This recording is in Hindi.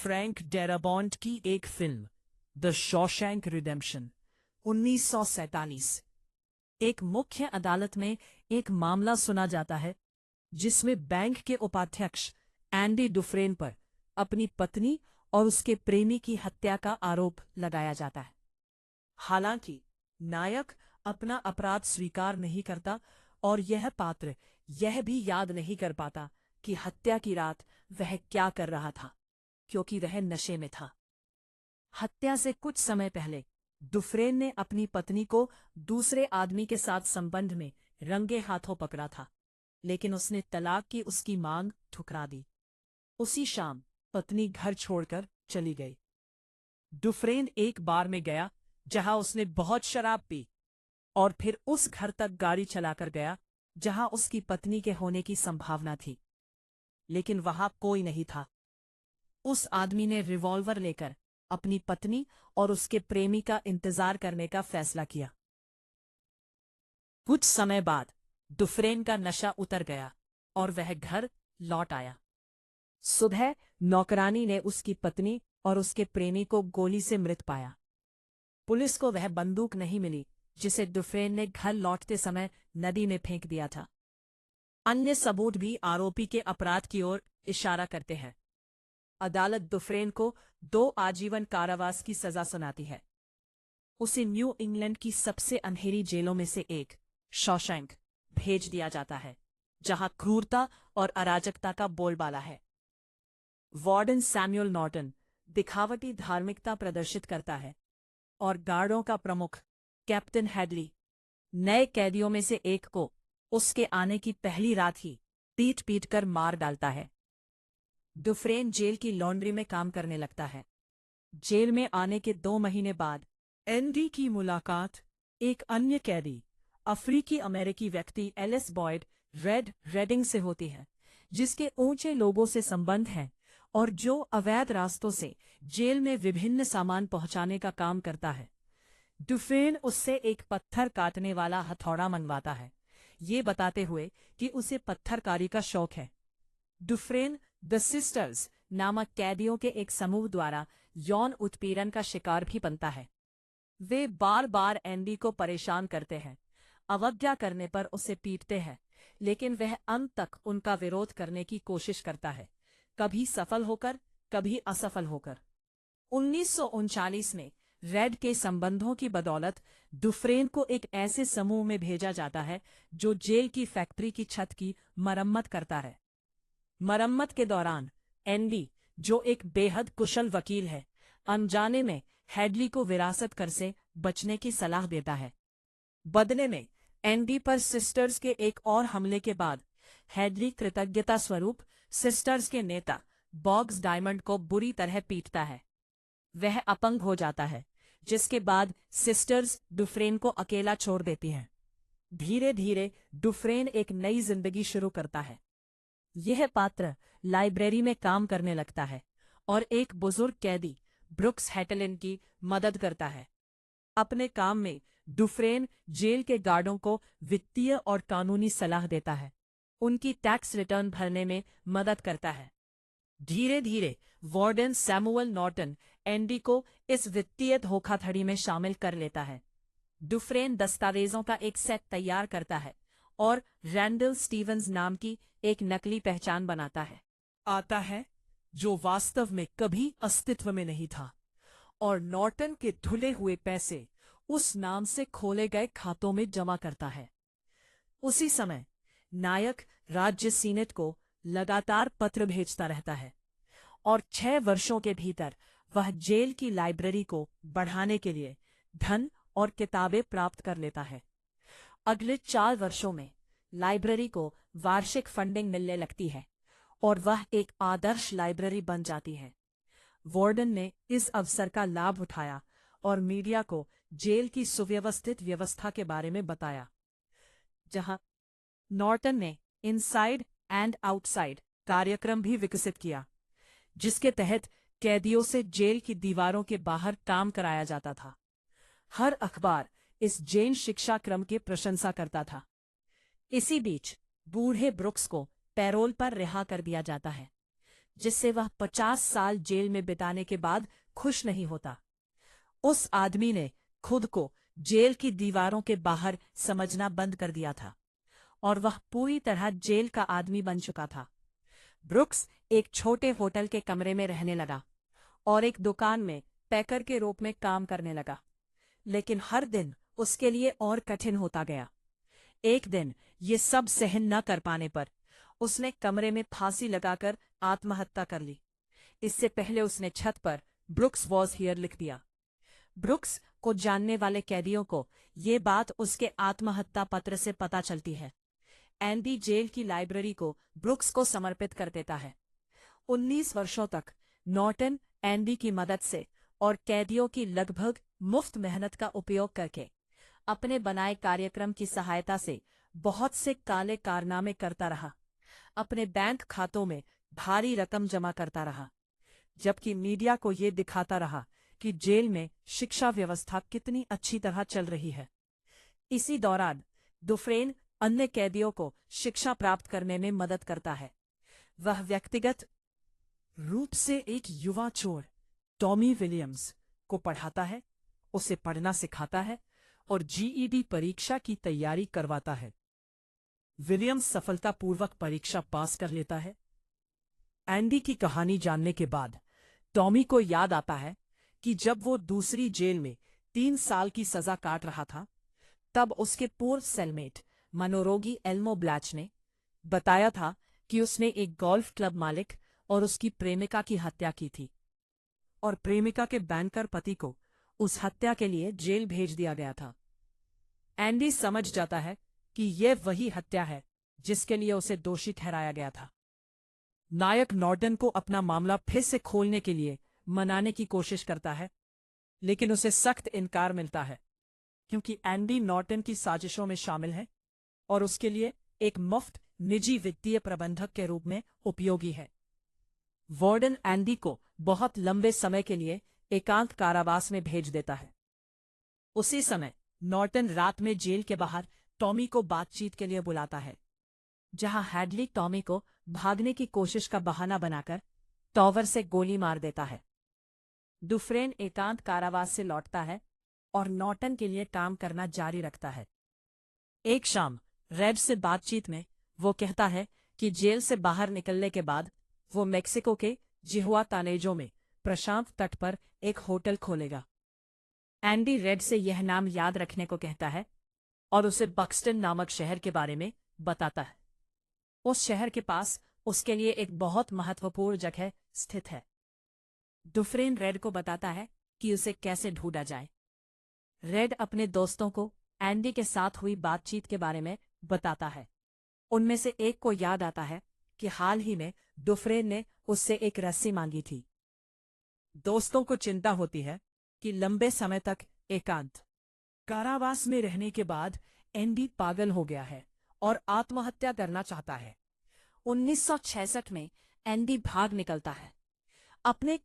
फ्रैंक डेराबॉन्ट की एक फिल्म द शॉशैंक रिडेम्पशन 1947। एक मुख्य अदालत में एक मामला सुना जाता है जिसमें बैंक के उपाध्यक्ष एंडी डुफ्रेन पर अपनी पत्नी और उसके प्रेमी की हत्या का आरोप लगाया जाता है। हालांकि नायक अपना अपराध स्वीकार नहीं करता और यह पात्र यह भी याद नहीं कर पाता कि हत्या की रात वह क्या कर रहा था, क्योंकि वह नशे में था। हत्या से कुछ समय पहले डुफ्रेन ने अपनी पत्नी को दूसरे आदमी के साथ संबंध में रंगे हाथों पकड़ा था, लेकिन उसने तलाक की उसकी मांग ठुकरा दी। उसी शाम पत्नी घर छोड़कर चली गई। डुफ्रेन एक बार में गया जहां उसने बहुत शराब पी और फिर उस घर तक गाड़ी चलाकर गया जहां उसकी पत्नी के होने की संभावना थी, लेकिन वहां कोई नहीं था। उस आदमी ने रिवॉल्वर लेकर अपनी पत्नी और उसके प्रेमी का इंतजार करने का फैसला किया। कुछ समय बाद डुफ्रेन का नशा उतर गया और वह घर लौट आया। सुबह नौकरानी ने उसकी पत्नी और उसके प्रेमी को गोली से मृत पाया। पुलिस को वह बंदूक नहीं मिली जिसे डुफ्रेन ने घर लौटते समय नदी में फेंक दिया था। अन्य सबूत भी आरोपी के अपराध की ओर इशारा करते हैं। अदालत डुफ्रेन को 2 आजीवन कारावास की सजा सुनाती है। उसे न्यू इंग्लैंड की सबसे अंधेरी जेलों में से एक शॉशैंक भेज दिया जाता है, जहां क्रूरता और अराजकता का बोलबाला है। वार्डन सैमुअल नॉर्टन दिखावटी धार्मिकता प्रदर्शित करता है और गार्डों का प्रमुख कैप्टन हेडली नए कैदियों में से एक को उसके आने की पहली रात ही पीट पीट कर मार डालता है। डुफ्रेन जेल की लॉन्ड्री में काम करने लगता है। जेल में आने के 2 महीने बाद एंडी की मुलाकात एक अन्य कैदी अफ्रीकी अमेरिकी व्यक्ति एलिस बॉयड रेड रेडिंग से होती है, जिसके ऊंचे लोगों से संबंध हैं और जो अवैध रास्तों से जेल में विभिन्न सामान पहुंचाने का काम करता है। डुफ्रेन उससे एक पत्थर काटने वाला हथौड़ा मंगवाता है, ये बताते हुए कि उसे पत्थरकारी का शौक है। डुफ्रेन द सिस्टर्स नामक कैदियों के एक समूह द्वारा यौन उत्पीड़न का शिकार भी बनता है। वे बार बार एंडी को परेशान करते हैं, अवज्ञा करने पर उसे पीटते हैं, लेकिन वह अंत तक उनका विरोध करने की कोशिश करता है, कभी सफल होकर कभी असफल होकर। 1939 में रेड के संबंधों की बदौलत डुफ्रेन को एक ऐसे समूह में भेजा जाता है जो जेल की फैक्ट्री की छत की मरम्मत करता है। मरम्मत के दौरान एंडी, जो एक बेहद कुशल वकील है, अनजाने में हेडली को विरासत कर से बचने की सलाह देता है। बदले में एंडी पर सिस्टर्स के एक और हमले के बाद हेडली कृतज्ञता स्वरूप सिस्टर्स के नेता बॉग्स डायमंड को बुरी तरह पीटता है। वह अपंग हो जाता है, जिसके बाद सिस्टर्स डुफ्रेन को अकेला छोड़ देती हैं। धीरे धीरे डुफ्रेन एक नई जिंदगी शुरू करता है। यह पात्र लाइब्रेरी में काम करने लगता है और एक बुजुर्ग कैदी ब्रुक्स हैटलिन की मदद करता है। अपने काम में डुफ्रेन जेल के गार्डों को वित्तीय और कानूनी सलाह देता है, उनकी टैक्स रिटर्न भरने में मदद करता है। धीरे धीरे वार्डन सैमुअल नॉर्टन एंडी को इस वित्तीय धोखाधड़ी में शामिल कर लेता है। डुफ्रेन दस्तावेजों का एक सेट तैयार करता है और रैंडल स्टीवंस नाम की एक नकली पहचान बनाता है, जो वास्तव में कभी अस्तित्व में नहीं था, और नॉर्टन के धुले हुए पैसे उस नाम से खोले गए खातों में जमा करता है। उसी समय नायक राज्य सीनेट को लगातार पत्र भेजता रहता है और 6 वर्षों के भीतर वह जेल की लाइब्रेरी को बढ़ाने के लिए धन और किताबें प्राप्त कर लेता है। अगले 4 वर्षों में लाइब्रेरी को वार्षिक फंडिंग मिलने लगती है और वह एक आदर्श लाइब्रेरी बन जाती है। वार्डन ने इस अवसर का लाभ उठाया और मीडिया को जेल की सुव्यवस्थित व्यवस्था के बारे में बताया, जहां नॉर्टन ने इनसाइड एंड आउटसाइड कार्यक्रम भी विकसित किया, जिसके तहत कैदियों से जेल की दीवारों के बाहर काम कराया जाता था। हर अखबार इस जैन शिक्षा क्रम की प्रशंसा करता था। इसी बीच बूढ़े ब्रुक्स को पैरोल पर रिहा कर दिया जाता है, जिससे वह 50 साल जेल में बिताने के बाद खुश नहीं होता। उस आदमी ने खुद को जेल की दीवारों के बाहर समझना बंद कर दिया था और वह पूरी तरह जेल का आदमी बन चुका था। ब्रुक्स एक छोटे होटल के कमरे में रहने लगा और एक दुकान में पैकर के रूप में काम करने लगा, लेकिन हर दिन उसके लिए और कठिन होता गया। एक दिन ये सब सहन न कर पाने पर उसने कमरे में फांसी लगाकर आत्महत्या कर ली। इससे पहले उसने छत पर ब्रुक्स वॉज हियर लिख दिया। ब्रुक्स को जानने वाले कैदियों को ये बात उसके आत्महत्या पत्र से पता चलती है। एंडी जेल की लाइब्रेरी को ब्रुक्स को समर्पित कर देता है। 19 वर्षों तक नॉर्टन एंडी की मदद से और कैदियों की लगभग मुफ्त मेहनत का उपयोग करके अपने बनाए कार्यक्रम की सहायता से बहुत से काले कारनामे करता रहा। अपने बैंक खातों में भारी रकम जमा करता रहा, जबकि मीडिया को ये दिखाता रहा कि जेल में शिक्षा व्यवस्था कितनी अच्छी तरह चल रही है। इसी दौरान दुफ्रेन अन्य कैदियों को शिक्षा प्राप्त करने में मदद करता है। वह व्यक्तिगत रूप से एक युवा चोर टॉमी विलियम्स को पढ़ाता है, उसे पढ़ना सिखाता है और जीईडी परीक्षा की तैयारी करवाता है। विलियम्स सफलतापूर्वक परीक्षा पास कर लेता है। एंडी की कहानी जानने के बाद टॉमी को याद आता है कि जब वो दूसरी जेल में 3 साल की सजा काट रहा था, तब उसके पूर्व सेलमेट मनोरोगी एल्मो ब्लैच ने बताया था कि उसने एक गोल्फ क्लब मालिक और उसकी प्रेमिका की हत्या की थी और प्रेमिका के बैंकर पति को उस हत्या के लिए जेल भेज दिया गया था। एंडी समझ जाता है कि यह वही हत्या है जिसके लिए उसे दोषी ठहराया गया था। नायक नॉर्टन को अपना मामला फिर से खोलने के लिए मनाने की कोशिश करता है, लेकिन उसे सख्त इनकार मिलता है क्योंकि एंडी नॉर्टन की साजिशों में शामिल है और उसके लिए एक मुफ्त निजी वित्तीय प्रबंधक के रूप में उपयोगी है। वार्डन एंडी को बहुत लंबे समय के लिए एकांत कारावास में भेज देता है। उसी समय नॉर्टन रात में जेल के बाहर टॉमी को बातचीत के लिए बुलाता है, जहां हैडली टॉमी को भागने की कोशिश का बहाना बनाकर टॉवर से गोली मार देता है। दुफ्रेन एकांत कारावास से लौटता है और नॉर्टन के लिए काम करना जारी रखता है। एक शाम रेड से बातचीत में वो कहता है कि जेल से बाहर निकलने के बाद वो मेक्सिको के जिहुआतानेजो में प्रशांत तट पर एक होटल खोलेगा। एंडी रेड से यह नाम याद रखने को कहता है और उसे बक्सटन नामक शहर के बारे में बताता है। उस शहर के पास उसके लिए एक बहुत महत्वपूर्ण जगह स्थित है। दुफ्रेन रेड को बताता है कि उसे कैसे ढूंढा जाए। रेड अपने दोस्तों को एंडी के साथ हुई बातचीत के बारे में बताता है। उनमें से एक को याद आता है कि हाल ही में दुफ्रेन ने उससे एक रस्सी मांगी थी। दोस्तों को चिंता होती है कि लंबे समय तक एकांत कारावास में रहने के बाद एंडी पागल हो गया है और आत्महत्या करना चाहता है। 1966 में एंडी भाग निकलता है। अपने